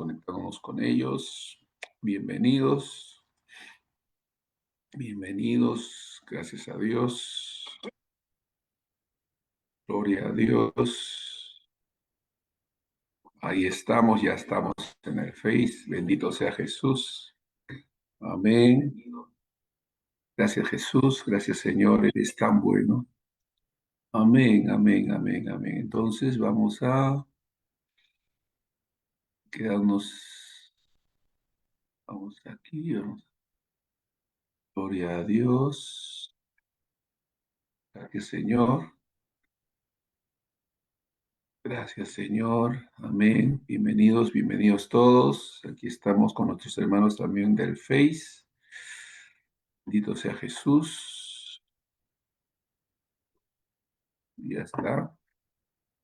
conectándonos con ellos. Bienvenidos, bienvenidos, gracias a Dios, gloria a Dios. Ahí estamos, ya estamos en el Face. Bendito sea Jesús. Amén. Gracias Jesús, gracias Señor, eres tan bueno. Amén, amén, amén, amén. Entonces vamos a quedarnos, vamos aquí, gloria a Dios. Gracias Señor. Gracias, Señor. Amén. Bienvenidos, bienvenidos todos. Aquí estamos con nuestros hermanos también del Face. Bendito sea Jesús. Ya está.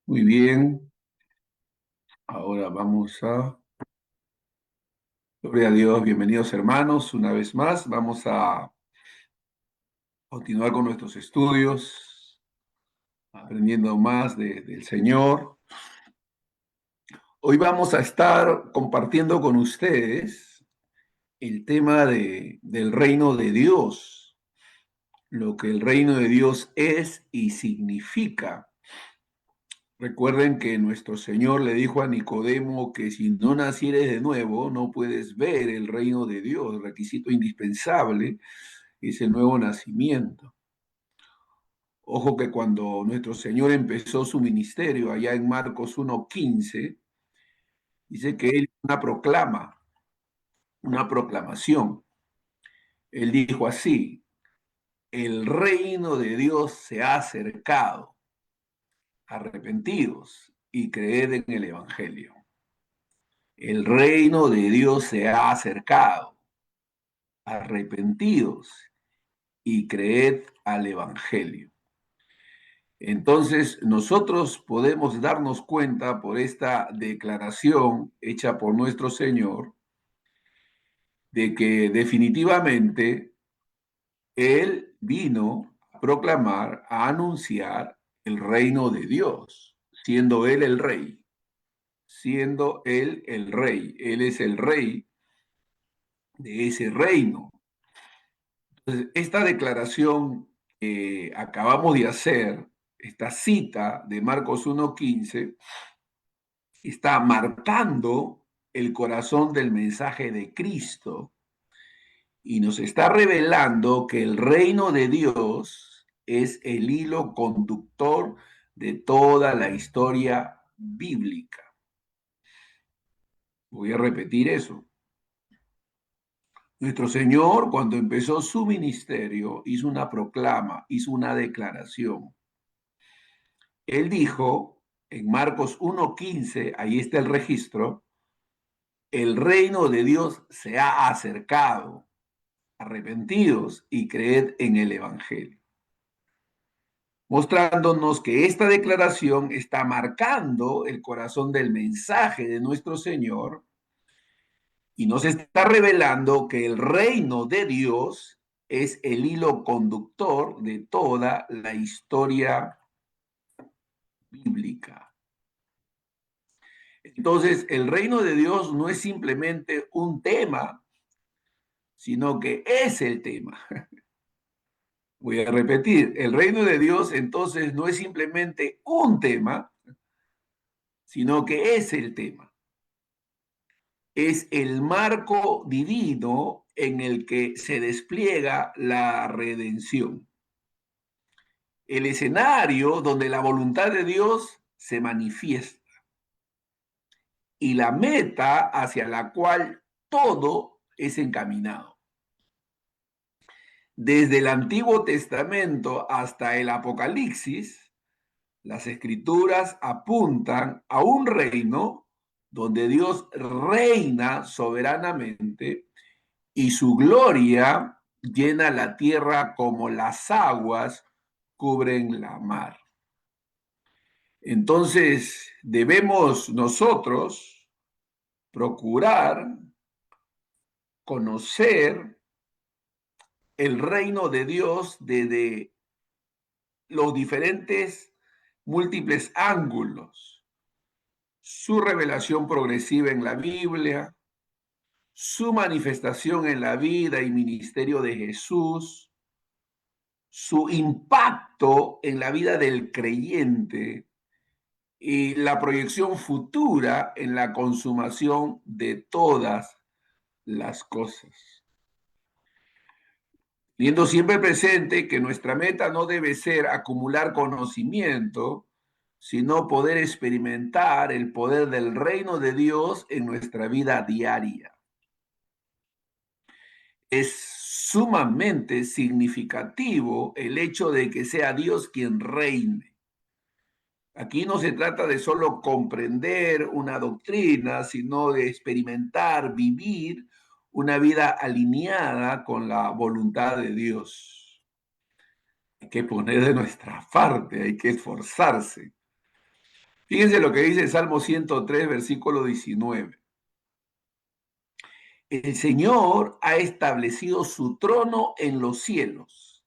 Muy bien. Ahora vamos a... Gloria a Dios. Bienvenidos, hermanos. Una vez más, vamos a continuar con nuestros estudios, aprendiendo más del Señor. Hoy vamos a estar compartiendo con ustedes el tema del reino de Dios, lo que el reino de Dios es y significa. Recuerden que nuestro Señor le dijo a Nicodemo que si no nacieres de nuevo, no puedes ver el reino de Dios. El requisito indispensable es el nuevo nacimiento. Ojo que cuando nuestro Señor empezó su ministerio, allá en Marcos 1:15, dice que él una proclamación. Él dijo así: el reino de Dios se ha acercado, arrepentidos y creed en el Evangelio. El reino de Dios se ha acercado, arrepentidos y creed al Evangelio. Entonces, nosotros podemos darnos cuenta por esta declaración hecha por nuestro Señor de que definitivamente Él vino a proclamar, a anunciar el reino de Dios, siendo Él el Rey. Siendo Él el Rey. Él es el Rey de ese reino. Entonces, esta declaración que acabamos de hacer, esta cita de Marcos 1:15, está marcando el corazón del mensaje de Cristo y nos está revelando que el reino de Dios es el hilo conductor de toda la historia bíblica. Voy a repetir eso. Nuestro Señor, cuando empezó su ministerio, hizo una proclama, hizo una declaración. Él dijo en Marcos 1:15, ahí está el registro: el reino de Dios se ha acercado, arrepentidos y creed en el Evangelio. Mostrándonos que esta declaración está marcando el corazón del mensaje de nuestro Señor y nos está revelando que el reino de Dios es el hilo conductor de toda la historia bíblica. Entonces, el reino de Dios no es simplemente un tema, sino que es el tema. Voy a repetir, el reino de Dios entonces no es simplemente un tema, sino que es el tema. Es el marco divino en el que se despliega la redención. El escenario donde la voluntad de Dios se manifiesta y la meta hacia la cual todo es encaminado. Desde el Antiguo Testamento hasta el Apocalipsis, las Escrituras apuntan a un reino donde Dios reina soberanamente y su gloria llena la tierra como las aguas cubren la mar. Entonces, debemos nosotros procurar conocer el reino de Dios desde los diferentes múltiples ángulos, su revelación progresiva en la Biblia, su manifestación en la vida y ministerio de Jesús, su impacto en la vida del creyente y la proyección futura en la consumación de todas las cosas. Teniendo siempre presente que nuestra meta no debe ser acumular conocimiento, sino poder experimentar el poder del reino de Dios en nuestra vida diaria. Es sumamente significativo el hecho de que sea Dios quien reine. Aquí no se trata de solo comprender una doctrina, sino de experimentar, vivir una vida alineada con la voluntad de Dios. Hay que poner de nuestra parte, hay que esforzarse. Fíjense lo que dice el Salmo 103, versículo 19. El Señor ha establecido su trono en los cielos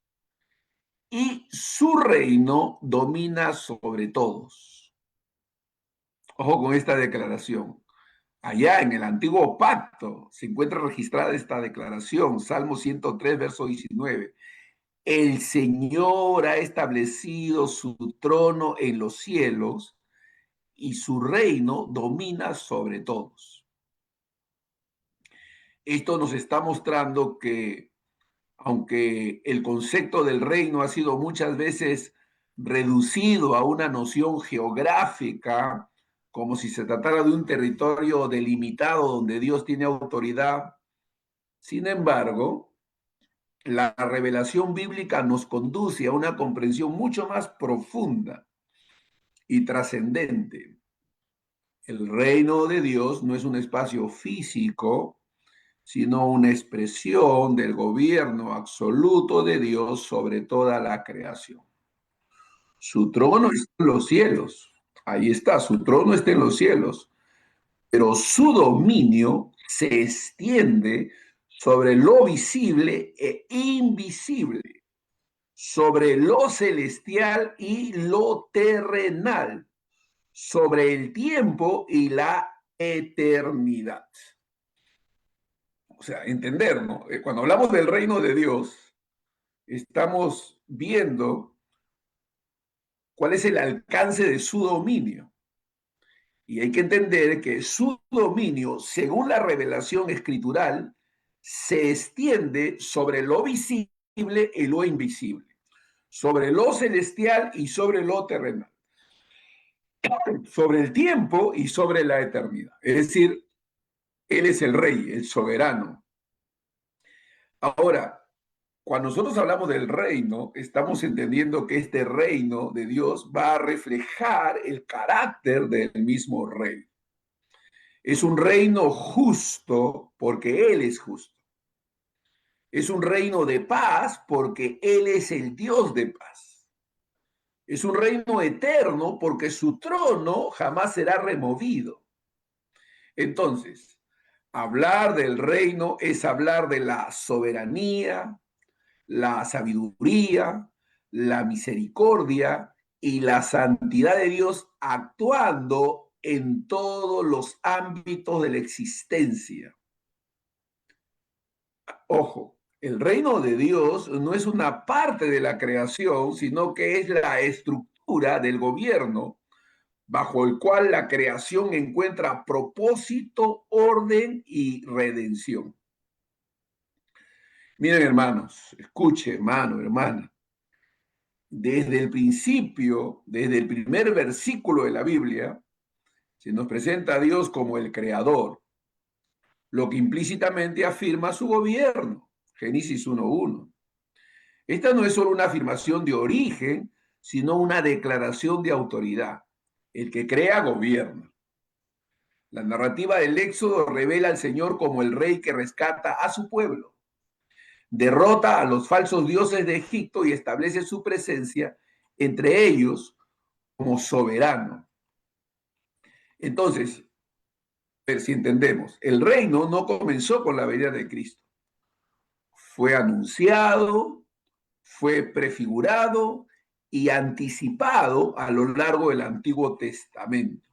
y su reino domina sobre todos. Ojo con esta declaración. Allá en el antiguo pacto se encuentra registrada esta declaración, Salmo 103, verso 19. El Señor ha establecido su trono en los cielos y su reino domina sobre todos. Esto nos está mostrando que, aunque el concepto del reino ha sido muchas veces reducido a una noción geográfica, como si se tratara de un territorio delimitado donde Dios tiene autoridad, sin embargo, la revelación bíblica nos conduce a una comprensión mucho más profunda y trascendente. El reino de Dios no es un espacio físico, sino una expresión del gobierno absoluto de Dios sobre toda la creación. Su trono está en los cielos. Ahí está, su trono está en los cielos, pero su dominio se extiende sobre lo visible e invisible, sobre lo celestial y lo terrenal, sobre el tiempo y la eternidad. O sea, entender, ¿no? Cuando hablamos del reino de Dios, estamos viendo cuál es el alcance de su dominio. Y hay que entender que su dominio, según la revelación escritural, se extiende sobre lo visible y lo invisible, sobre lo celestial y sobre lo terrenal, sobre el tiempo y sobre la eternidad. Es decir, Él es el rey, el soberano. Ahora, cuando nosotros hablamos del reino, estamos entendiendo que este reino de Dios va a reflejar el carácter del mismo rey. Es un reino justo porque Él es justo. Es un reino de paz porque Él es el Dios de paz. Es un reino eterno porque su trono jamás será removido. Entonces, hablar del reino es hablar de la soberanía, la sabiduría, la misericordia y la santidad de Dios actuando en todos los ámbitos de la existencia. Ojo, el reino de Dios no es una parte de la creación, sino que es la estructura del gobierno bajo el cual la creación encuentra propósito, orden y redención. Miren, hermanos, escuche, hermano, hermana. Desde el principio, desde el primer versículo de la Biblia, se nos presenta a Dios como el creador, lo que implícitamente afirma su gobierno. Génesis 1:1. Esta no es solo una afirmación de origen, sino una declaración de autoridad. El que crea, gobierna. La narrativa del Éxodo revela al Señor como el rey que rescata a su pueblo, derrota a los falsos dioses de Egipto y establece su presencia entre ellos como soberano. Entonces, si entendemos, el reino no comenzó con la venida de Cristo. Fue anunciado, fue prefigurado y anticipado a lo largo del Antiguo Testamento.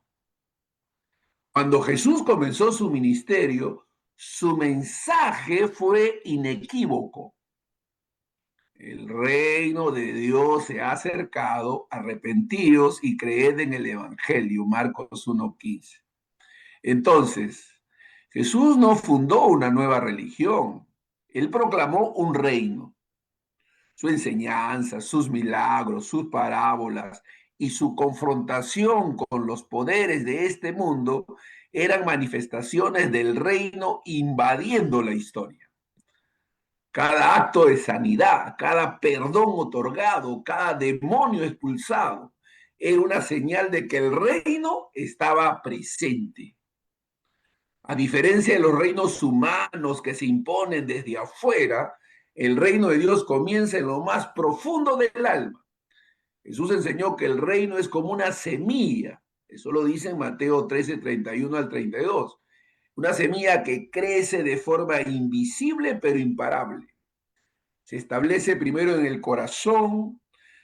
Cuando Jesús comenzó su ministerio, su mensaje fue inequívoco. El reino de Dios se ha acercado, arrepentíos y creed en el Evangelio, Marcos 1:15. Entonces, Jesús no fundó una nueva religión, él proclamó un reino. Su enseñanza, sus milagros, sus parábolas y su confrontación con los poderes de este mundo eran manifestaciones del reino invadiendo la historia. Cada acto de sanidad, cada perdón otorgado, cada demonio expulsado, era una señal de que el reino estaba presente. A diferencia de los reinos humanos que se imponen desde afuera, el reino de Dios comienza en lo más profundo del alma. Jesús enseñó que el reino es como una semilla. Eso lo dice en Mateo 13, 31 al 32. Una semilla que crece de forma invisible pero imparable. Se establece primero en el corazón,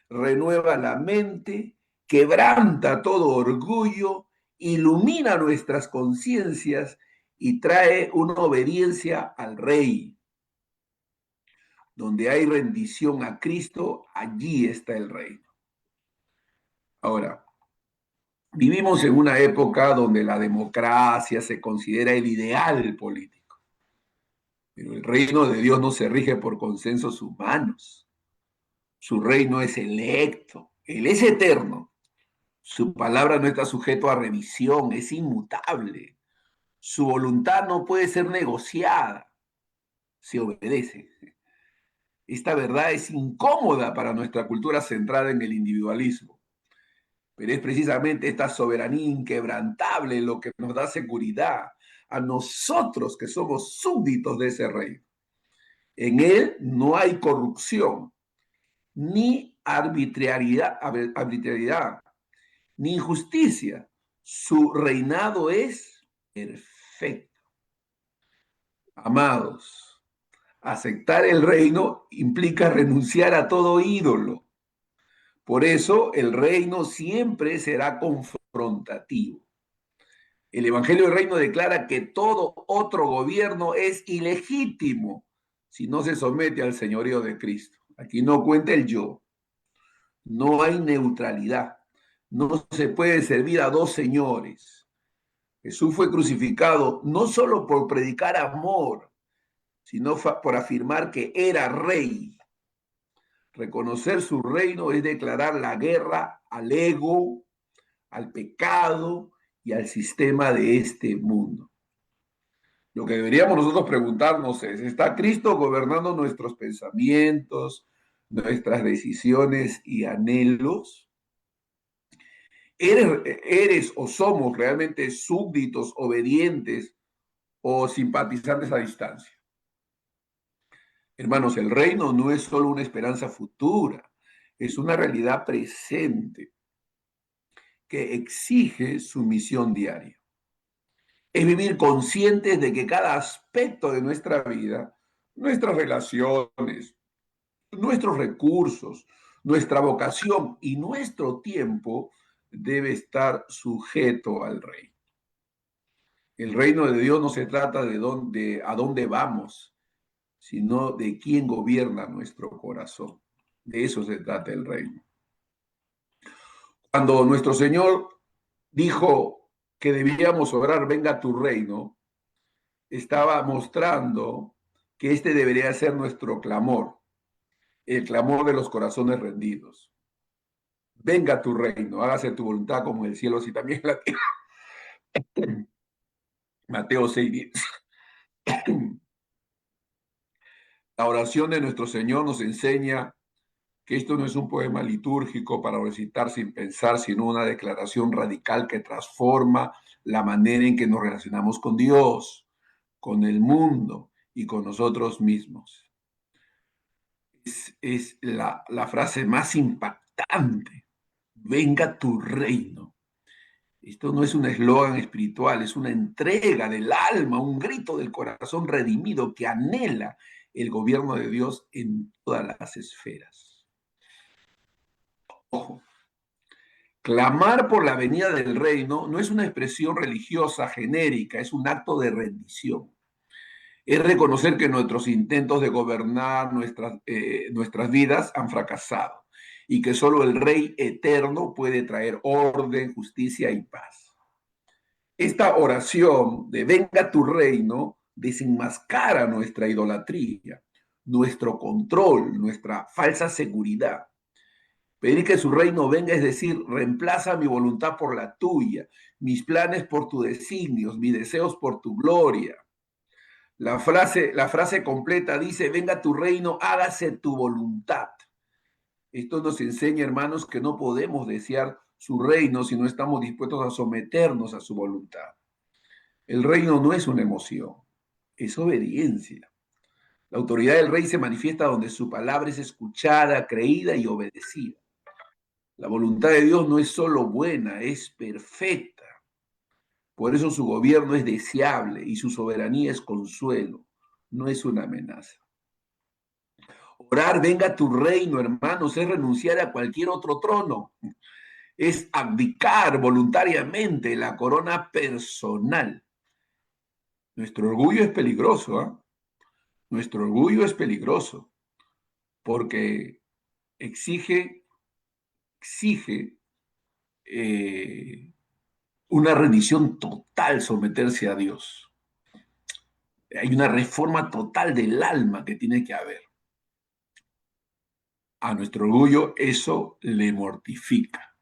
renueva la mente, quebranta todo orgullo, ilumina nuestras conciencias y trae una obediencia al Rey. Donde hay rendición a Cristo, allí está el reino. Ahora, vivimos en una época donde la democracia se considera el ideal político, pero el reino de Dios no se rige por consensos humanos. Su reino es electo, Él es eterno. Su palabra no está sujeto a revisión, es inmutable. Su voluntad no puede ser negociada, se obedece. Esta verdad es incómoda para nuestra cultura centrada en el individualismo, pero es precisamente esta soberanía inquebrantable lo que nos da seguridad a nosotros que somos súbditos de ese reino. En él no hay corrupción, ni arbitrariedad, ni injusticia. Su reinado es perfecto. Amados, aceptar el reino implica renunciar a todo ídolo. Por eso el reino siempre será confrontativo. El Evangelio del Reino declara que todo otro gobierno es ilegítimo si no se somete al señorío de Cristo. Aquí no cuenta el yo. No hay neutralidad. No se puede servir a dos señores. Jesús fue crucificado no solo por predicar amor, sino por afirmar que era rey. Reconocer su reino es declarar la guerra al ego, al pecado y al sistema de este mundo. Lo que deberíamos nosotros preguntarnos es, ¿está Cristo gobernando nuestros pensamientos, nuestras decisiones y anhelos? ¿Eres o somos realmente súbditos, obedientes o simpatizantes a distancia? Hermanos, el reino no es solo una esperanza futura, es una realidad presente que exige sumisión diaria. Es vivir conscientes de que cada aspecto de nuestra vida, nuestras relaciones, nuestros recursos, nuestra vocación y nuestro tiempo debe estar sujeto al reino. El reino de Dios no se trata de a dónde vamos, sino de quién gobierna nuestro corazón. De eso se trata el reino. Cuando nuestro Señor dijo que debíamos orar, venga tu reino, estaba mostrando que este debería ser nuestro clamor, el clamor de los corazones rendidos. Venga tu reino, hágase tu voluntad como en el cielo, así también en la tierra. Mateo 6:10. La oración de nuestro Señor nos enseña que esto no es un poema litúrgico para recitar sin pensar, sino una declaración radical que transforma la manera en que nos relacionamos con Dios, con el mundo y con nosotros mismos. Es la frase más impactante. Venga tu reino. Esto no es un eslogan espiritual, es una entrega del alma, un grito del corazón redimido que anhela el gobierno de Dios en todas las esferas. Ojo, Clamar por la venida del reino no es una expresión religiosa genérica, es un acto de rendición. Es reconocer que nuestros intentos de gobernar nuestras vidas han fracasado y que solo el Rey eterno puede traer orden, justicia y paz. Esta oración de venga tu reino desenmascara nuestra idolatría, nuestro control, nuestra falsa seguridad. Pedir que su reino venga es decir, reemplaza mi voluntad por la tuya, mis planes por tus designios, mis deseos por tu gloria. La frase completa dice, venga tu reino, hágase tu voluntad. Esto nos enseña, hermanos, que no podemos desear su reino si no estamos dispuestos a someternos a su voluntad. El reino no es una emoción, es obediencia. La autoridad del rey se manifiesta donde su palabra es escuchada, creída y obedecida. La voluntad de Dios no es solo buena, es perfecta. Por eso su gobierno es deseable y su soberanía es consuelo, no es una amenaza. Orar, venga tu reino, hermanos, es renunciar a cualquier otro trono, es abdicar voluntariamente la corona personal. Nuestro orgullo es peligroso, ¿eh? Nuestro orgullo es peligroso porque exige una rendición total, someterse a Dios. Hay una reforma total del alma que tiene que haber. A nuestro orgullo eso le mortifica.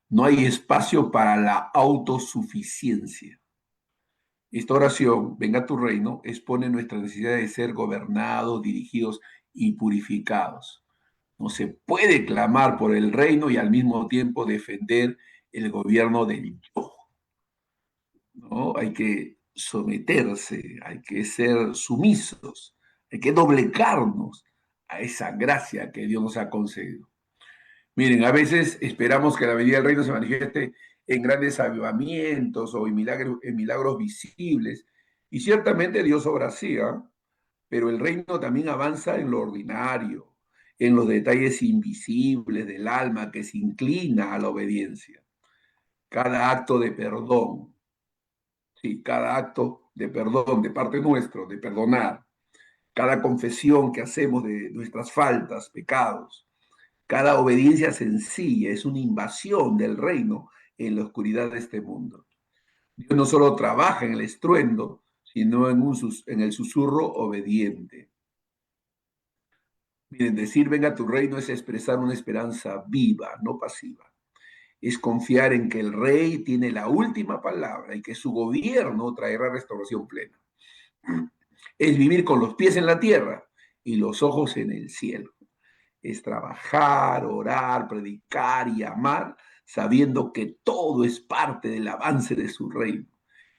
No hay espacio para la autosuficiencia. Esta oración, venga a tu reino, expone nuestra necesidad de ser gobernados, dirigidos y purificados. No se puede clamar por el reino y al mismo tiempo defender el gobierno del yo, ¿no? Hay que someterse, hay que ser sumisos, hay que doblegarnos a esa gracia que Dios nos ha concedido. Miren, a veces esperamos que la venida del reino se manifieste en grandes avivamientos o en milagros visibles, y ciertamente Dios obra así, ¿eh? Pero el reino también avanza en lo ordinario, en los detalles invisibles del alma que se inclina a la obediencia. Cada acto de perdón, sí, cada acto de perdón de parte nuestro, de perdonar, cada confesión que hacemos de nuestras faltas, pecados, cada obediencia sencilla es una invasión del reino en la oscuridad de este mundo. Dios no solo trabaja en el estruendo, sino en el susurro obediente. Miren, decir venga tu reino es expresar una esperanza viva, no pasiva. Es confiar en que el rey tiene la última palabra y que su gobierno traerá restauración plena. Es vivir con los pies en la tierra y los ojos en el cielo. Es trabajar, orar, predicar y amar, sabiendo que todo es parte del avance de su reino.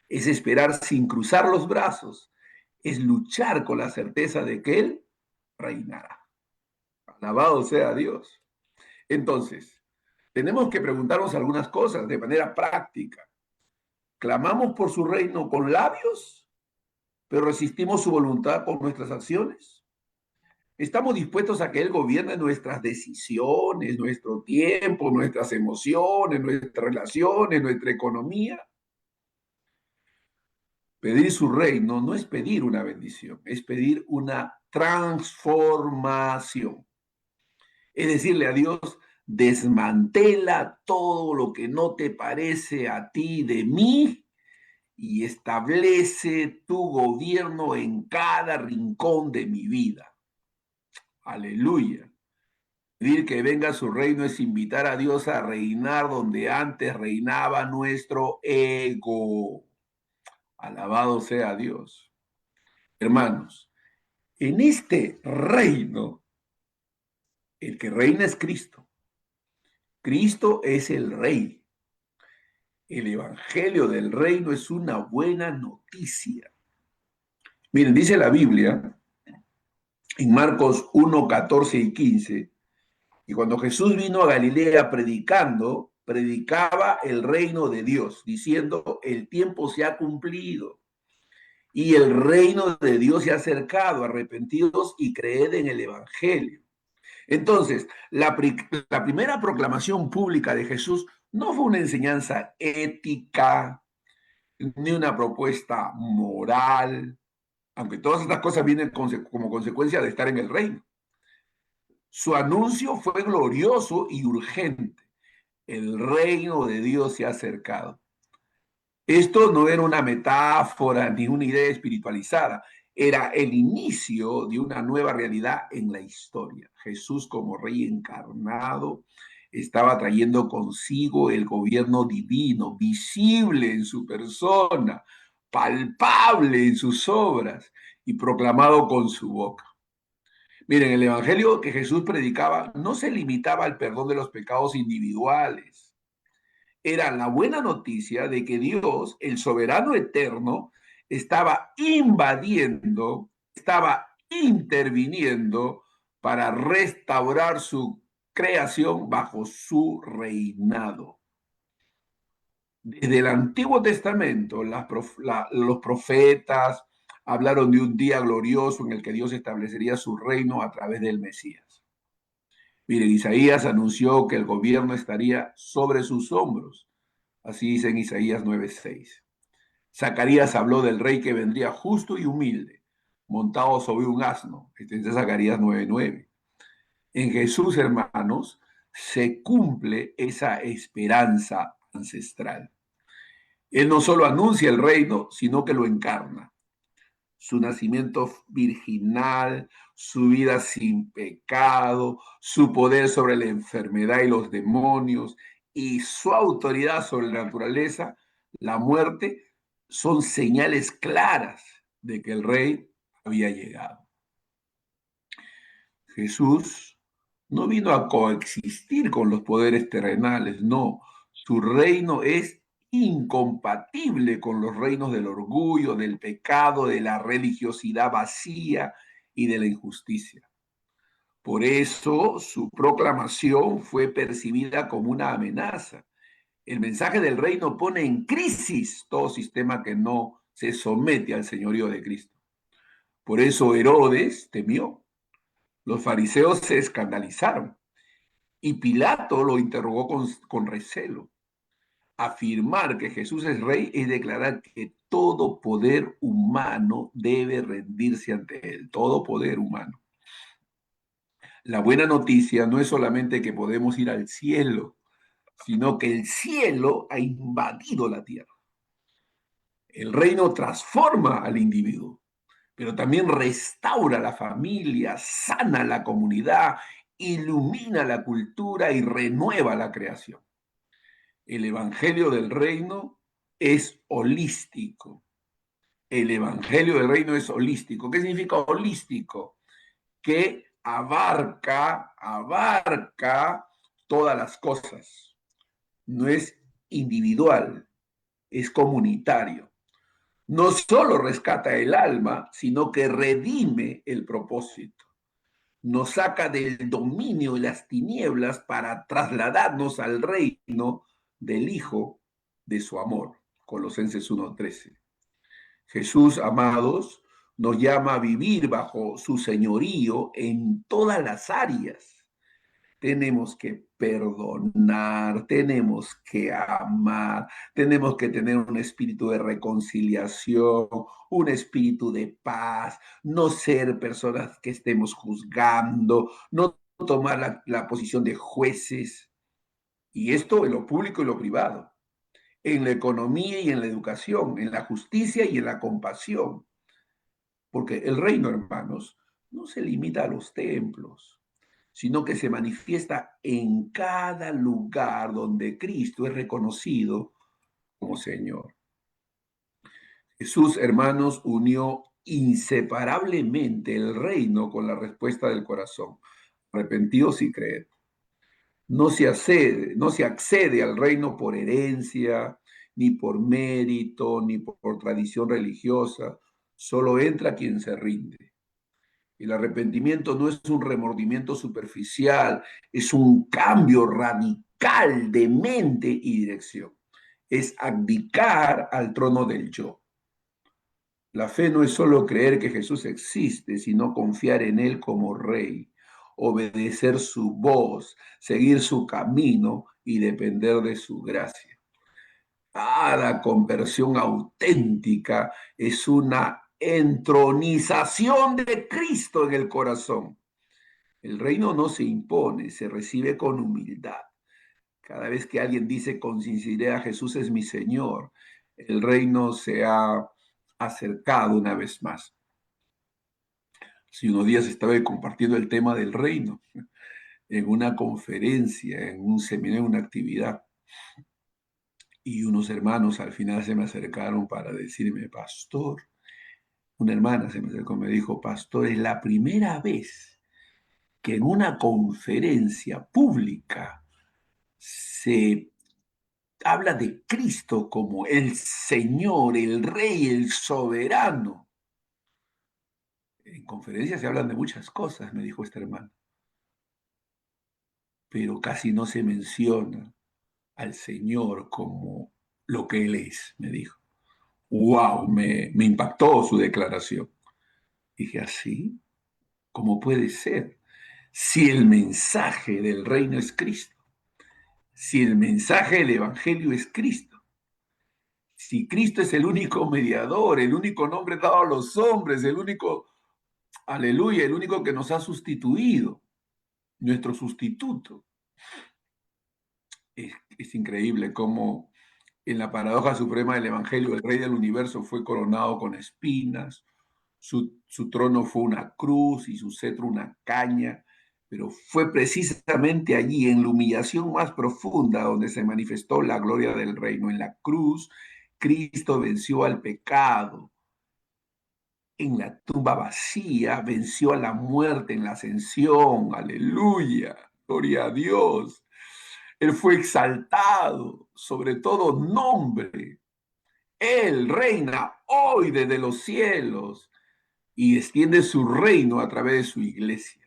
Es esperar sin cruzar los brazos. Es luchar con la certeza de que Él reinará. Alabado sea Dios. Entonces, tenemos que preguntarnos algunas cosas de manera práctica. ¿Clamamos por su reino con labios, pero resistimos su voluntad con nuestras acciones? ¿Estamos dispuestos a que Él gobierne nuestras decisiones, nuestro tiempo, nuestras emociones, nuestras relaciones, nuestra economía? Pedir su reino no es pedir una bendición, es pedir una transformación. Es decirle a Dios, desmantela todo lo que no te parece a ti de mí y establece tu gobierno en cada rincón de mi vida. Aleluya. Pedir que venga su reino es invitar a Dios a reinar donde antes reinaba nuestro ego. Alabado sea Dios. Hermanos, en este reino, el que reina es Cristo. Cristo es el rey. El evangelio del reino es una buena noticia. Miren, dice la Biblia en Marcos 1, 14 y 15, y cuando Jesús vino a Galilea predicando, predicaba el reino de Dios, diciendo, el tiempo se ha cumplido y el reino de Dios se ha acercado, arrepentidos y creed en el evangelio. Entonces, la primera proclamación pública de Jesús No fue una enseñanza ética, ni una propuesta moral, aunque todas estas cosas vienen como consecuencia de estar en el reino. Su anuncio fue glorioso y urgente. El reino de Dios se ha acercado. Esto no era una metáfora ni una idea espiritualizada, era el inicio de una nueva realidad en la historia. Jesús como rey encarnado estaba trayendo consigo el gobierno divino, visible en su persona, palpable en sus obras y proclamado con su boca. Miren, el evangelio que Jesús predicaba no se limitaba al perdón de los pecados individuales. Era la buena noticia de que Dios, el soberano eterno, estaba invadiendo, estaba interviniendo para restaurar su creación bajo su reinado. Desde el Antiguo Testamento, los profetas hablaron de un día glorioso en el que Dios establecería su reino a través del Mesías. Miren, Isaías anunció que el gobierno estaría sobre sus hombros. Así dice en Isaías 9:6. Zacarías habló del rey que vendría justo y humilde, montado sobre un asno. Este es Zacarías 9:9. En Jesús, hermanos, se cumple esa esperanza ancestral. Él no solo anuncia el reino, sino que lo encarna. Su nacimiento virginal, su vida sin pecado, su poder sobre la enfermedad y los demonios y su autoridad sobre la naturaleza, la muerte, son señales claras de que el rey había llegado. Jesús no vino a coexistir con los poderes terrenales, no. Su reino es incompatible con los reinos del orgullo, del pecado, de la religiosidad vacía y de la injusticia. Por eso su proclamación fue percibida como una amenaza. El mensaje del reino pone en crisis todo sistema que no se somete al señorío de Cristo. Por eso Herodes temió. Los fariseos se escandalizaron y Pilato lo interrogó con recelo. Afirmar que Jesús es rey es declarar que todo poder humano debe rendirse ante él, todo poder humano. La buena noticia no es solamente que podemos ir al cielo, sino que el cielo ha invadido la tierra. El reino transforma al individuo, pero también restaura la familia, sana la comunidad, ilumina la cultura y renueva la creación. El evangelio del reino es holístico. El evangelio del reino es holístico. ¿Qué significa holístico? Que abarca todas las cosas. No es individual, es comunitario. No solo rescata el alma, sino que redime el propósito. Nos saca del dominio y las tinieblas para trasladarnos al reino del Hijo de su amor. Colosenses 1:13. Jesús, amados, nos llama a vivir bajo su señorío en todas las áreas. Tenemos que perdonar, tenemos que amar, tenemos que tener un espíritu de reconciliación, un espíritu de paz, no ser personas que estemos juzgando, no tomar la posición de jueces. Y esto en lo público y lo privado, en la economía y en la educación, en la justicia y en la compasión. Porque el reino, hermanos, no se limita a los templos, sino que se manifiesta en cada lugar donde Cristo es reconocido como Señor. Jesús, hermanos, unió inseparablemente el reino con la respuesta del corazón. Arrepentidos y creed. No se accede al reino por herencia, ni por mérito, ni por tradición religiosa. Solo entra quien se rinde. El arrepentimiento no es un remordimiento superficial, es un cambio radical de mente y dirección. Es abdicar al trono del yo. La fe no es solo creer que Jesús existe, sino confiar en Él como Rey. obedecer su voz, seguir su camino y depender de su gracia. Cada conversión auténtica es una entronización de Cristo en el corazón. El reino no se impone, se recibe con humildad. Cada vez que alguien dice con sinceridad, Jesús es mi Señor, el reino se ha acercado una vez más. Si unos días estaba compartiendo el tema del reino en una conferencia, en un seminario, en una actividad, y unos hermanos al final se me acercaron para decirme, pastor, una hermana se me acercó y me dijo, pastor, es la primera vez que en una conferencia pública se habla de Cristo como el Señor, el Rey, el Soberano. En conferencias se hablan de muchas cosas, me dijo esta hermana, pero casi no se menciona al Señor como lo que Él es, me dijo. ¡Wow! Me impactó su declaración. Dije, ¿así? ¿Cómo puede ser? Si el mensaje del reino es Cristo, si el mensaje del Evangelio es Cristo, si Cristo es el único mediador, el único nombre dado a los hombres, el único, aleluya, el único que nos ha sustituido, nuestro sustituto. Es increíble cómo en la paradoja suprema del Evangelio el Rey del Universo fue coronado con espinas, su trono fue una cruz y su cetro una caña, pero fue precisamente allí, en la humillación más profunda, donde se manifestó la gloria del reino. En la cruz, Cristo venció al pecado. En la tumba vacía, venció a la muerte en la ascensión. Aleluya, gloria a Dios. Él fue exaltado sobre todo nombre. Él reina hoy desde los cielos y extiende su reino a través de su iglesia.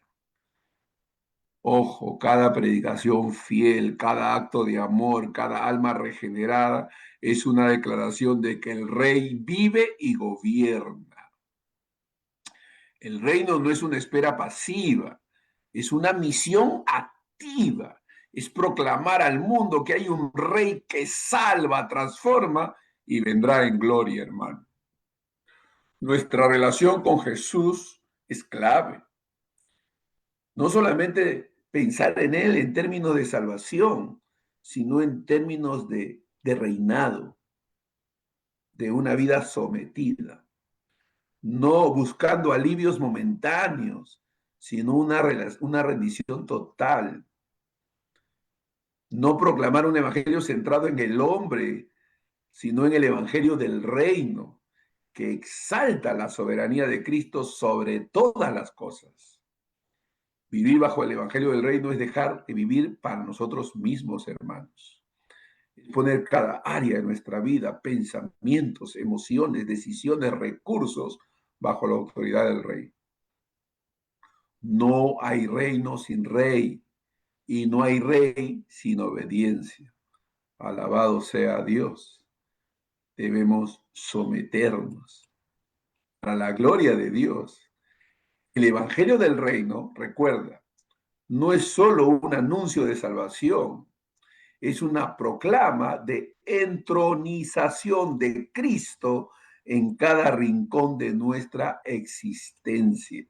Ojo, cada predicación fiel, cada acto de amor, cada alma regenerada es una declaración de que el rey vive y gobierna. El reino no es una espera pasiva, es una misión activa. Es proclamar al mundo que hay un rey que salva, transforma y vendrá en gloria, hermano. Nuestra relación con Jesús es clave. No solamente pensar en Él en términos de salvación, sino en términos de reinado, de una vida sometida. No buscando alivios momentáneos, sino una rendición total. No proclamar un evangelio centrado en el hombre, sino en el evangelio del reino, que exalta la soberanía de Cristo sobre todas las cosas. Vivir bajo el evangelio del reino es dejar de vivir para nosotros mismos, hermanos. Es poner cada área de nuestra vida, pensamientos, emociones, decisiones, recursos, bajo la autoridad del rey. No hay reino sin rey y no hay rey sin obediencia. Alabado sea Dios. Debemos someternos para la gloria de Dios. El evangelio del reino, recuerda, no es solo un anuncio de salvación, es una proclama de entronización de Cristo en cada rincón de nuestra existencia.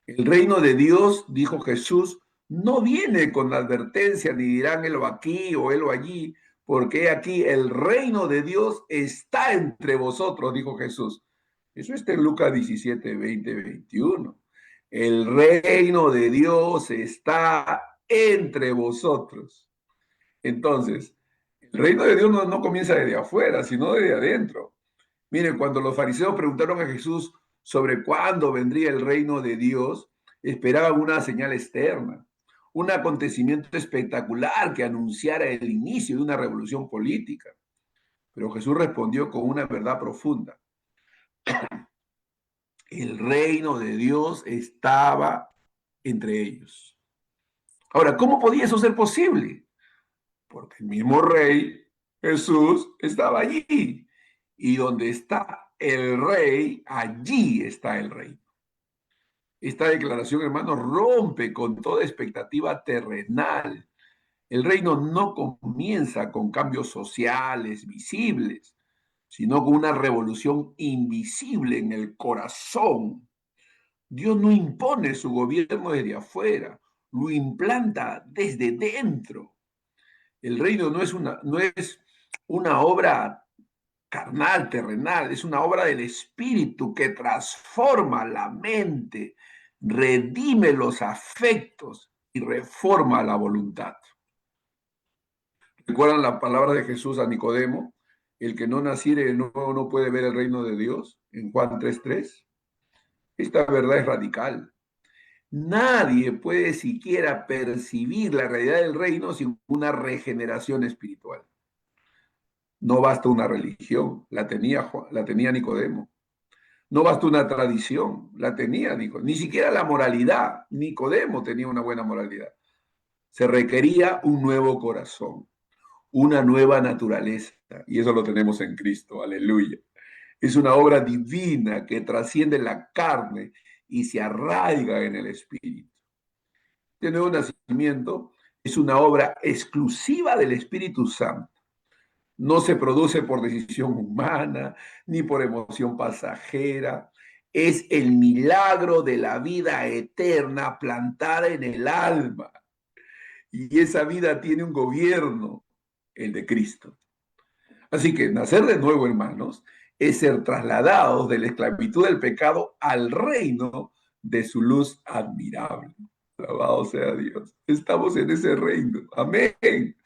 El reino de Dios, dijo Jesús, no viene con advertencia, ni dirán helo aquí o helo allí, porque aquí el reino de Dios está entre vosotros, dijo Jesús. Eso está en Lucas 17, 20, 21. El reino de Dios está entre vosotros. Entonces, el reino de Dios no comienza desde afuera, sino desde adentro. Miren, cuando los fariseos preguntaron a Jesús sobre cuándo vendría el reino de Dios, esperaban una señal externa, un acontecimiento espectacular que anunciara el inicio de una revolución política. Pero Jesús respondió con una verdad profunda. El reino de Dios estaba entre ellos. Ahora, ¿cómo podía eso ser posible? Porque el mismo rey, Jesús, estaba allí. Y donde está el rey, allí está el reino. Esta declaración, hermano, rompe con toda expectativa terrenal. El reino no comienza con cambios sociales visibles, sino con una revolución invisible en el corazón. Dios no impone su gobierno desde afuera, lo implanta desde dentro. El reino no es una obra carnal, terrenal, es una obra del Espíritu que transforma la mente, redime los afectos y reforma la voluntad. ¿Recuerdan la palabra de Jesús a Nicodemo? El que no naciere de nuevo no puede ver el reino de Dios, en Juan 3:3. Esta verdad es radical. Nadie puede siquiera percibir la realidad del reino sin una regeneración espiritual. No basta una religión, la tenía Nicodemo. No basta una tradición, la tenía Nicodemo. Ni siquiera la moralidad, Nicodemo tenía una buena moralidad. Se requería un nuevo corazón, una nueva naturaleza, y eso lo tenemos en Cristo, aleluya. Es una obra divina que trasciende la carne y se arraiga en el espíritu. Este nuevo nacimiento es una obra exclusiva del Espíritu Santo. No se produce por decisión humana ni por emoción pasajera. Es el milagro de la vida eterna plantada en el alma. Y esa vida tiene un gobierno, el de Cristo. Así que nacer de nuevo, hermanos, es ser trasladados de la esclavitud del pecado al reino de su luz admirable. Alabado sea Dios. Estamos en ese reino. Amén.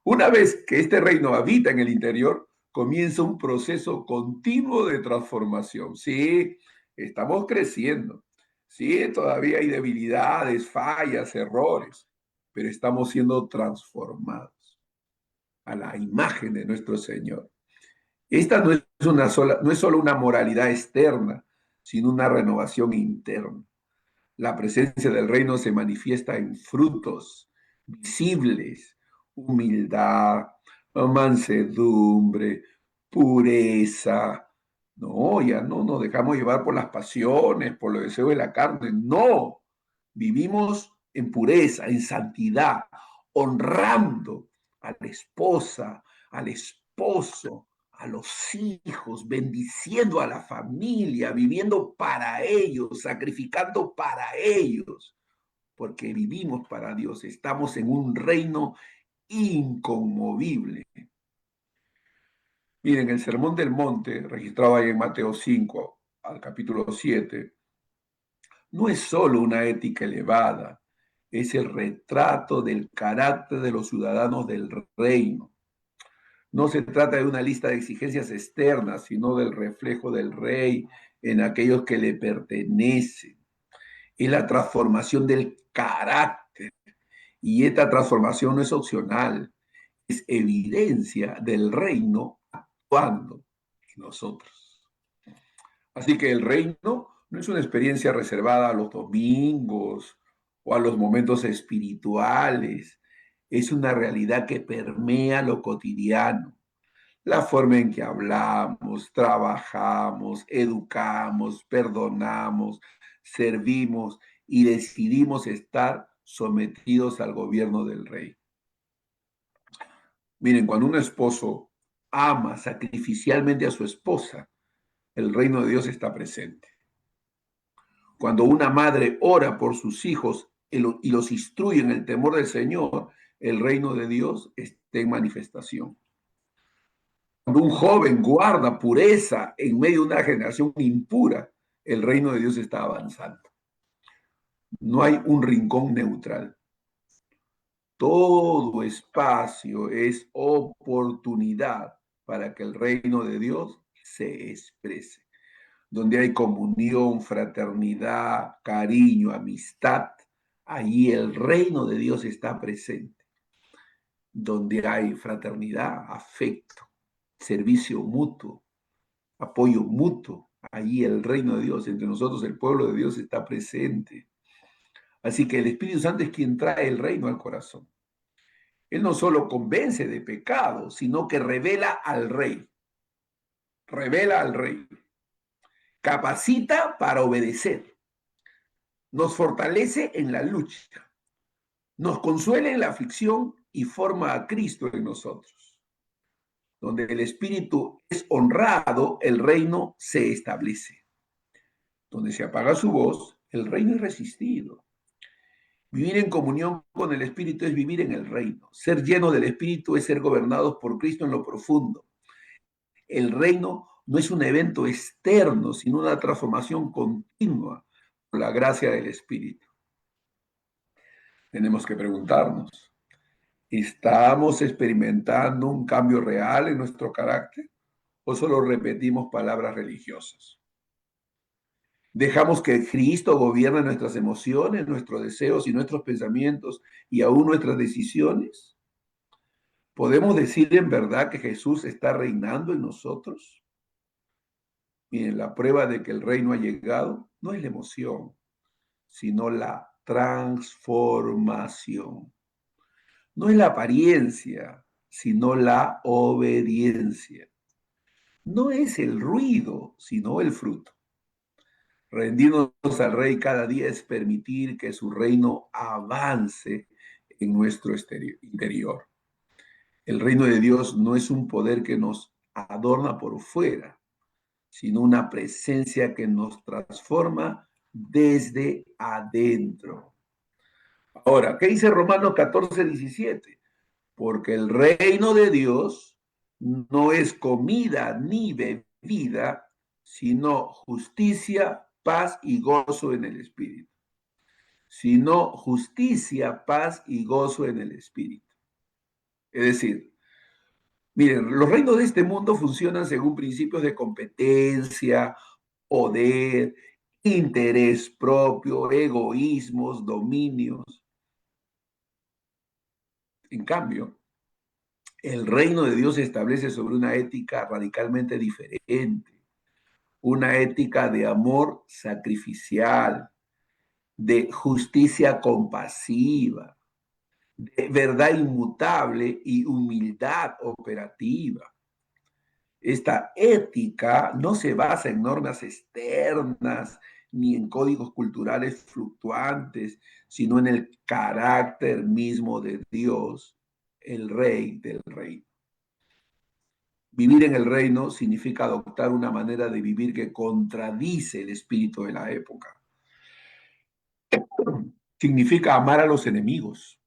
Una vez que este reino habita en el interior, comienza un proceso continuo de transformación. Sí, estamos creciendo. Sí, todavía hay debilidades, fallas, errores, pero estamos siendo transformados a la imagen de nuestro Señor. Esta no es solo una moralidad externa, sino una renovación interna. La presencia del reino se manifiesta en frutos visibles: humildad, mansedumbre, pureza. No, ya no nos dejamos llevar por las pasiones, por los deseos de la carne. No, vivimos en pureza, en santidad, honrando a la esposa, al esposo, a los hijos, bendiciendo a la familia, viviendo para ellos, sacrificando para ellos, porque vivimos para Dios. Estamos en un reino inconmovible. Miren, el Sermón del Monte, registrado ahí en Mateo 5 al capítulo 7, no es solo una ética elevada, es el retrato del carácter de los ciudadanos del reino. No se trata de una lista de exigencias externas, sino del reflejo del rey en aquellos que le pertenecen. Es la transformación del carácter. Y esta transformación no es opcional, es evidencia del reino actuando en nosotros. Así que el reino no es una experiencia reservada a los domingos o a los momentos espirituales. Es una realidad que permea lo cotidiano. La forma en que hablamos, trabajamos, educamos, perdonamos, servimos y decidimos estar sometidos al gobierno del rey. Miren, cuando un esposo ama sacrificialmente a su esposa, el reino de Dios está presente. Cuando una madre ora por sus hijos y los instruye en el temor del Señor, el reino de Dios está en manifestación. Cuando un joven guarda pureza en medio de una generación impura, el reino de Dios está avanzando. No hay un rincón neutral. Todo espacio es oportunidad para que el reino de Dios se exprese. Donde hay comunión, fraternidad, cariño, amistad, allí el reino de Dios está presente. Donde hay fraternidad, afecto, servicio mutuo, apoyo mutuo, allí el reino de Dios, entre nosotros el pueblo de Dios está presente. Así que el Espíritu Santo es quien trae el reino al corazón. Él no solo convence de pecado, sino que revela al rey. Revela al rey. Capacita para obedecer. nos fortalece en la lucha, nos consuela en la aflicción y forma a Cristo en nosotros. Donde el Espíritu es honrado, el reino se establece. Donde se apaga su voz, el reino es resistido. Vivir en comunión con el Espíritu es vivir en el reino. Ser lleno del Espíritu es ser gobernados por Cristo en lo profundo. El reino no es un evento externo, sino una transformación continua por la gracia del Espíritu. Tenemos que preguntarnos, ¿estamos experimentando un cambio real en nuestro carácter o solo repetimos palabras religiosas? ¿Dejamos que Cristo gobierne nuestras emociones, nuestros deseos y nuestros pensamientos y aún nuestras decisiones? ¿Podemos decir en verdad que Jesús está reinando en nosotros? Miren, la prueba de que el reino ha llegado no es la emoción, sino la transformación. No es la apariencia, sino la obediencia. No es el ruido, sino el fruto. Rendirnos al Rey cada día es permitir que su reino avance en nuestro interior. El reino de Dios no es un poder que nos adorna por fuera, sino una presencia que nos transforma desde adentro. Ahora, ¿qué dice Romanos 14:17? Porque el reino de Dios no es comida ni bebida, sino justicia, paz y gozo en el Espíritu. Sino justicia, paz y gozo en el Espíritu. Es decir, miren, los reinos de este mundo funcionan según principios de competencia, poder, interés propio, egoísmos, dominios. En cambio, el reino de Dios se establece sobre una ética radicalmente diferente, una ética de amor sacrificial, de justicia compasiva, de verdad inmutable y humildad operativa. Esta ética no se basa en normas externas ni en códigos culturales fluctuantes, sino en el carácter mismo de Dios, el Rey del reino. Vivir en el reino significa adoptar una manera de vivir que contradice el espíritu de la época. Significa amar a los enemigos,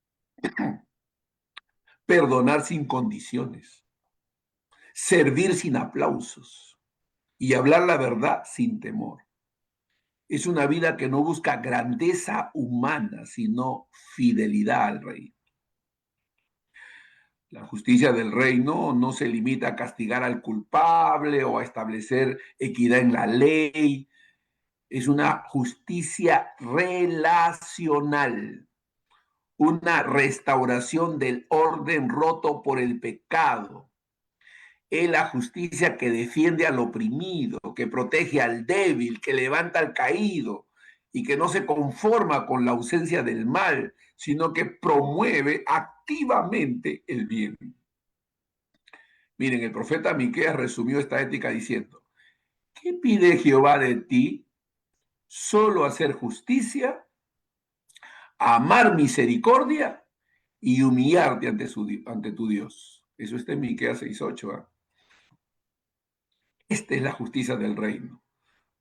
perdonar sin condiciones, servir sin aplausos y hablar la verdad sin temor. Es una vida que no busca grandeza humana, sino fidelidad al rey. La justicia del reino no se limita a castigar al culpable o a establecer equidad en la ley. Es una justicia relacional, una restauración del orden roto por el pecado. Es la justicia que defiende al oprimido, que protege al débil, que levanta al caído y que no se conforma con la ausencia del mal, sino que promueve activamente el bien. Miren, el profeta Miqueas resumió esta ética diciendo: ¿qué pide Jehová de ti? Solo hacer justicia, amar misericordia y humillarte ante tu Dios. Eso está en Miqueas 6:8. ¿Eh? Esta es la justicia del reino.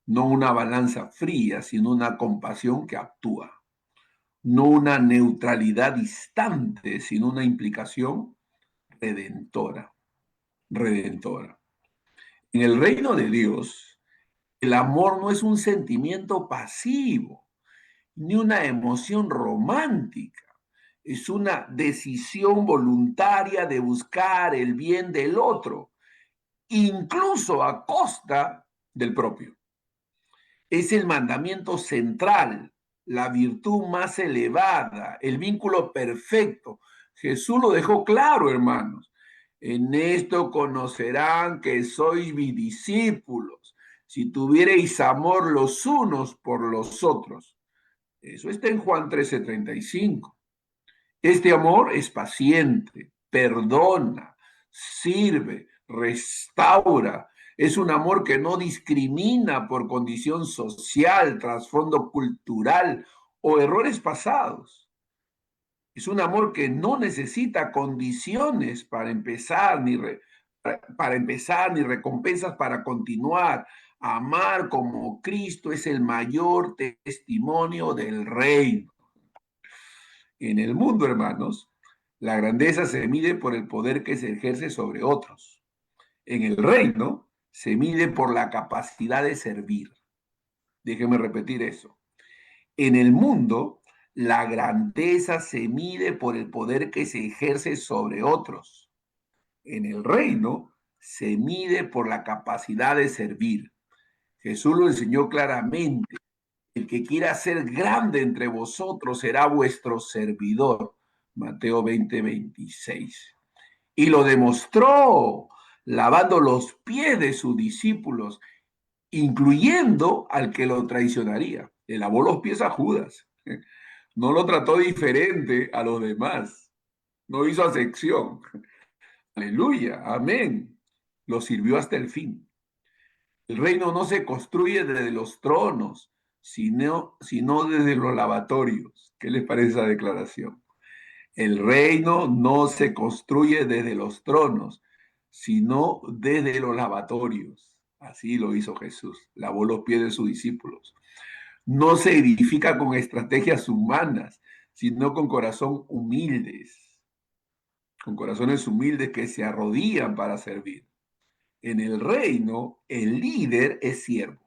No una balanza fría, sino una compasión que actúa. No una neutralidad distante, sino una implicación redentora. Redentora. En el reino de Dios, el amor no es un sentimiento pasivo, ni una emoción romántica. Es una decisión voluntaria de buscar el bien del otro, incluso a costa del propio. Es el mandamiento central, la virtud más elevada, el vínculo perfecto. Jesús lo dejó claro, hermanos. En esto conocerán que sois mis discípulos, si tuviereis amor los unos por los otros. Eso está en Juan 13:35. Este amor es paciente, perdona, sirve, restaura, Es un amor que no discrimina por condición social, trasfondo cultural o errores pasados. Es un amor que no necesita condiciones para empezar, ni recompensas para continuar. Amar como Cristo es el mayor testimonio del reino. En el mundo, hermanos, la grandeza se mide por el poder que se ejerce sobre otros. En el reino se mide por la capacidad de servir. Déjeme repetir eso. En el mundo, la grandeza se mide por el poder que se ejerce sobre otros. En el reino, se mide por la capacidad de servir. Jesús lo enseñó claramente. El que quiera ser grande entre vosotros será vuestro servidor. Mateo 20:26. Y lo demostró lavando los pies de sus discípulos, incluyendo al que lo traicionaría. Le lavó los pies a Judas. No lo trató diferente a los demás. No hizo acepción. Aleluya, amén. Lo sirvió hasta el fin. El reino no se construye desde los tronos, sino desde los lavatorios. ¿Qué les parece esa declaración? El reino no se construye desde los tronos, sino desde los lavatorios. Así lo hizo Jesús. Lavó los pies de sus discípulos. No se edifica con estrategias humanas, sino con corazón humildes, con corazones humildes que se arrodillan para servir. En el reino, el líder es siervo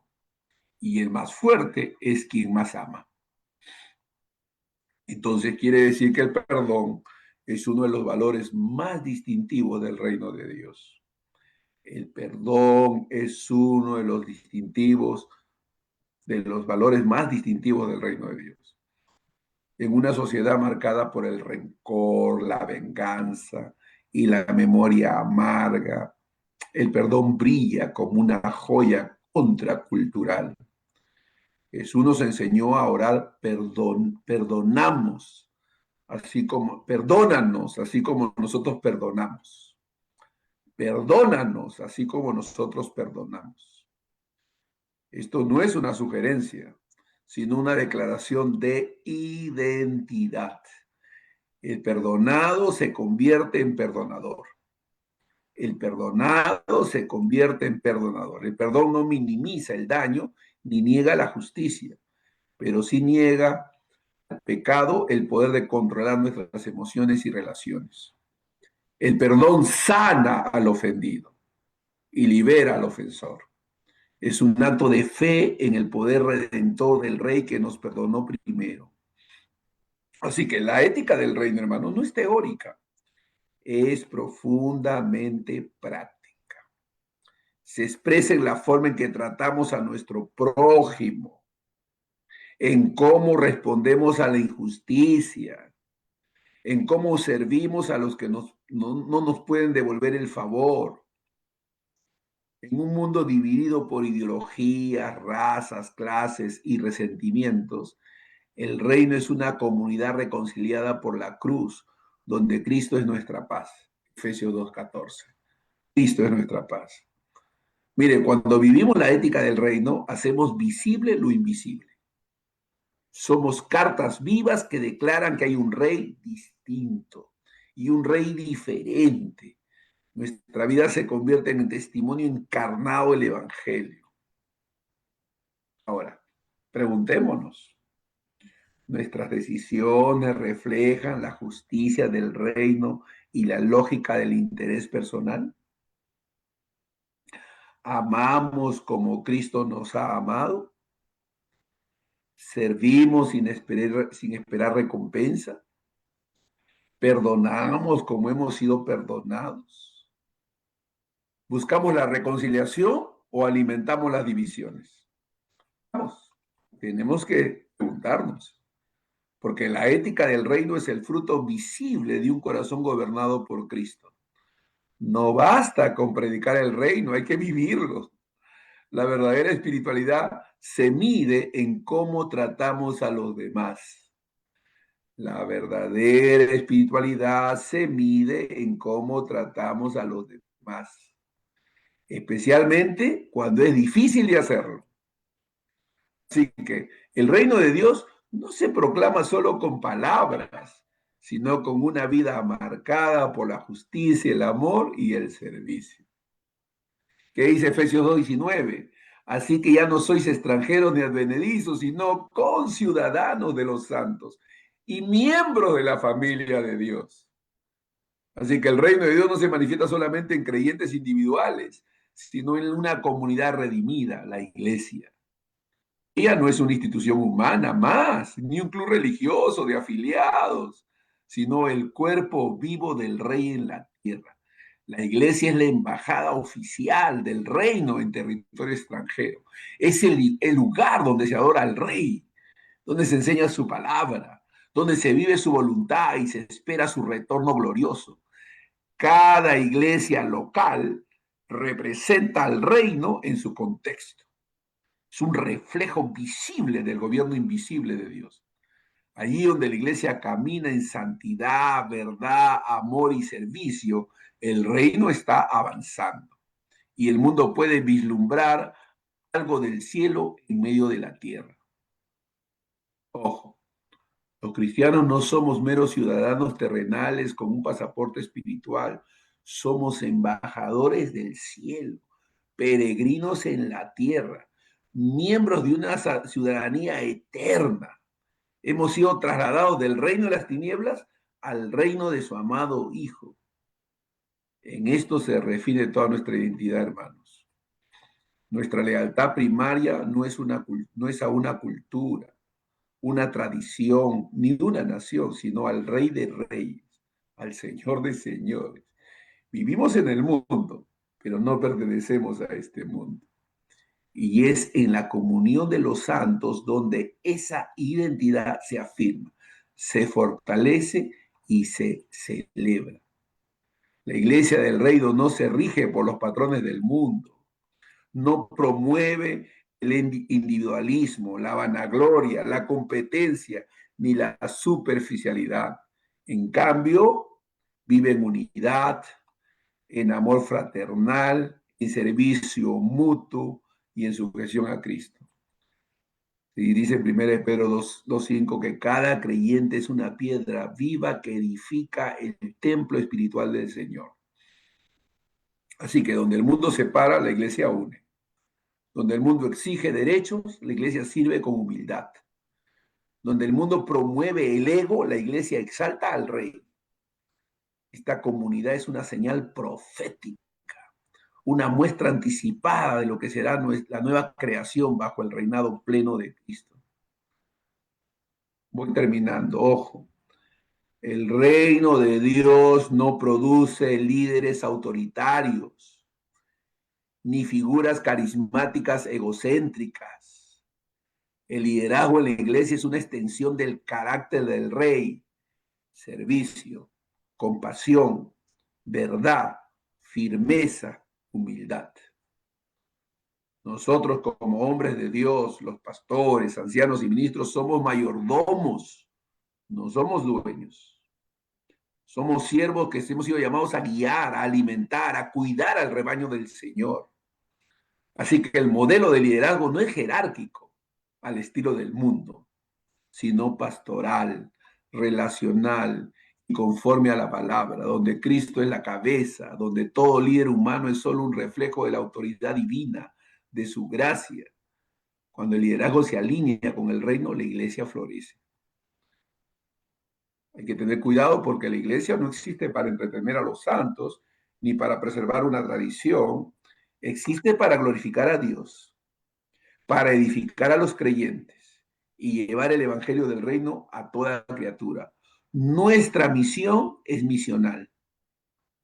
y el más fuerte es quien más ama. Entonces quiere decir que el perdón es uno de los valores más distintivos del reino de Dios. El perdón es uno de los distintivos, de los valores más distintivos del reino de Dios. En una sociedad marcada por el rencor, la venganza y la memoria amarga, el perdón brilla como una joya contracultural. Jesús nos enseñó a orar, perdonamos, perdónanos, así como nosotros perdonamos. Perdónanos, así como nosotros perdonamos. Esto no es una sugerencia, sino una declaración de identidad. El perdonado se convierte en perdonador. El perdonado se convierte en perdonador. El perdón no minimiza el daño ni niega la justicia, pero sí niega al pecado el poder de controlar nuestras emociones y relaciones. El perdón sana al ofendido y libera al ofensor. Es un acto de fe en el poder redentor del Rey que nos perdonó primero. Así que la ética del reino, hermano, no es teórica, es profundamente práctica. Se expresa en la forma en que tratamos a nuestro prójimo, en cómo respondemos a la injusticia, en cómo servimos a los que no nos pueden devolver el favor. En un mundo dividido por ideologías, razas, clases y resentimientos, el reino es una comunidad reconciliada por la cruz, donde Cristo es nuestra paz. Efesios 2:14. Cristo es nuestra paz. Mire, cuando vivimos la ética del reino, hacemos visible lo invisible. Somos cartas vivas que declaran que hay un rey distinto y un rey diferente. Nuestra vida se convierte en el testimonio encarnado del Evangelio. Ahora, preguntémonos, ¿nuestras decisiones reflejan la justicia del reino y la lógica del interés personal? ¿Amamos como Cristo nos ha amado? ¿Servimos sin esperar recompensa? ¿Perdonamos como hemos sido perdonados? ¿Buscamos la reconciliación o alimentamos las divisiones? Vamos, tenemos que preguntarnos, porque la ética del reino es el fruto visible de un corazón gobernado por Cristo. No basta con predicar el reino, hay que vivirlo. La verdadera espiritualidad se mide en cómo tratamos a los demás. La verdadera espiritualidad se mide en cómo tratamos a los demás. especialmente cuando es difícil de hacerlo. Así que el reino de Dios no se proclama solo con palabras, sino con una vida marcada por la justicia, el amor y el servicio. ¿Qué dice Efesios 2:19? Así que ya no sois extranjeros ni advenedizos, sino conciudadanos de los santos y miembros de la familia de Dios. Así que el reino de Dios no se manifiesta solamente en creyentes individuales, sino en una comunidad redimida, la iglesia. Ella no es una institución humana más, ni un club religioso de afiliados, sino el cuerpo vivo del rey en la tierra. La iglesia es la embajada oficial del reino en territorio extranjero. Es el lugar donde se adora al rey, donde se enseña su palabra, donde se vive su voluntad y se espera su retorno glorioso. Cada iglesia local representa al reino en su contexto. Es un reflejo visible del gobierno invisible de Dios. Allí donde la iglesia camina en santidad, verdad, amor y servicio, el reino está avanzando y el mundo puede vislumbrar algo del cielo en medio de la tierra. Ojo, los cristianos no somos meros ciudadanos terrenales con un pasaporte espiritual, somos embajadores del cielo, peregrinos en la tierra, miembros de una ciudadanía eterna. Hemos sido trasladados del reino de las tinieblas al reino de su amado Hijo. En esto se refiere toda nuestra identidad, hermanos. Nuestra lealtad primaria no es a una cultura, una tradición, ni de una nación, sino al Rey de Reyes, al Señor de Señores. Vivimos en el mundo, pero no pertenecemos a este mundo. Y es en la comunión de los santos donde esa identidad se afirma, se fortalece y se celebra. La iglesia del reino no se rige por los patrones del mundo, no promueve el individualismo, la vanagloria, la competencia, ni la superficialidad. En cambio, vive en unidad, en amor fraternal, en servicio mutuo y en sujeción a Cristo. Y dice en 1 Pedro 2:5 que cada creyente es una piedra viva que edifica el templo espiritual del Señor. Así que donde el mundo separa, la iglesia une. Donde el mundo exige derechos, la iglesia sirve con humildad. Donde el mundo promueve el ego, la iglesia exalta al rey. Esta comunidad es una señal profética, una muestra anticipada de lo que será la nueva creación bajo el reinado pleno de Cristo. Voy terminando, ojo. El reino de Dios no produce líderes autoritarios, ni figuras carismáticas egocéntricas. El liderazgo en la iglesia es una extensión del carácter del rey: servicio, compasión, verdad, firmeza, humildad. Nosotros como hombres de Dios, los pastores, ancianos y ministros, somos mayordomos, no somos dueños. Somos siervos que hemos sido llamados a guiar, a alimentar, a cuidar al rebaño del Señor. Así que el modelo de liderazgo no es jerárquico al estilo del mundo, sino pastoral, relacional y conforme a la palabra, donde Cristo es la cabeza, donde todo líder humano es solo un reflejo de la autoridad divina, de su gracia. Cuando el liderazgo se alinea con el reino, la iglesia florece. Hay que tener cuidado porque la iglesia no existe para entretener a los santos ni para preservar una tradición. Existe para glorificar a Dios, para edificar a los creyentes y llevar el evangelio del reino a toda criatura. Nuestra misión es misional: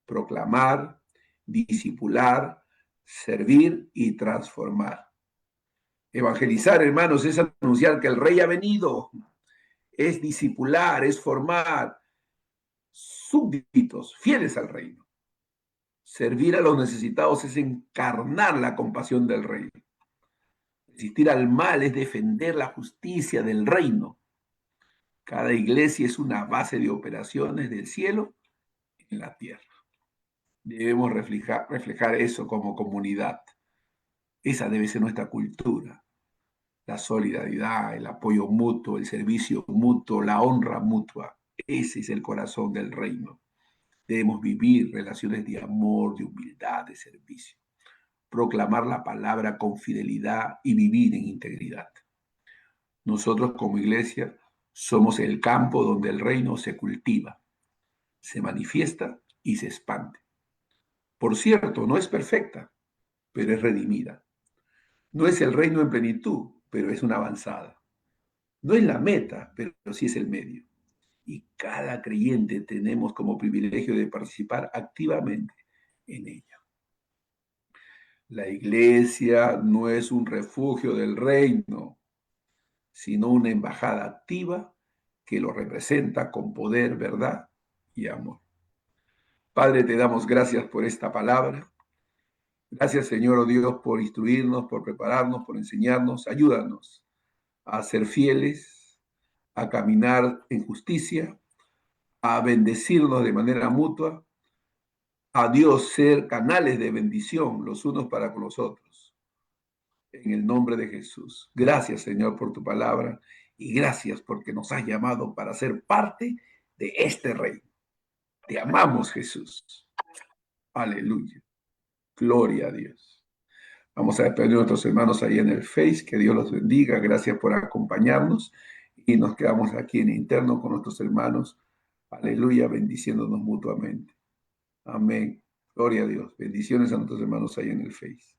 proclamar, discipular, servir y transformar. Evangelizar, hermanos, es anunciar que el rey ha venido, es discipular, es formar súbditos fieles al reino. Servir a los necesitados es encarnar la compasión del rey. Resistir al mal es defender la justicia del reino. Cada iglesia es una base de operaciones del cielo en la tierra. Debemos reflejar eso como comunidad. Esa debe ser nuestra cultura. La solidaridad, el apoyo mutuo, el servicio mutuo, la honra mutua. Ese es el corazón del reino. Debemos vivir relaciones de amor, de humildad, de servicio. Proclamar la palabra con fidelidad y vivir en integridad. Nosotros como iglesia somos el campo donde el reino se cultiva, se manifiesta y se expande. Por cierto, no es perfecta, pero es redimida. No es el reino en plenitud, pero es una avanzada. No es la meta, pero sí es el medio. Y cada creyente tenemos como privilegio de participar activamente en ella. La iglesia no es un refugio del reino, sino una embajada activa que lo representa con poder, verdad y amor. Padre, te damos gracias por esta palabra. Gracias, Señor, oh Dios, por instruirnos, por prepararnos, por enseñarnos. Ayúdanos a ser fieles, a caminar en justicia, a bendecirnos de manera mutua, a Dios ser canales de bendición los unos para con los otros. En el nombre de Jesús. Gracias, Señor, por tu palabra y gracias porque nos has llamado para ser parte de este reino. Te amamos, Jesús. Aleluya. Gloria a Dios. Vamos a despedir a nuestros hermanos ahí en el Face. Que Dios los bendiga. Gracias por acompañarnos. Y nos quedamos aquí en interno con nuestros hermanos. Aleluya, bendiciéndonos mutuamente. Amén. Gloria a Dios. Bendiciones a nuestros hermanos ahí en el Face.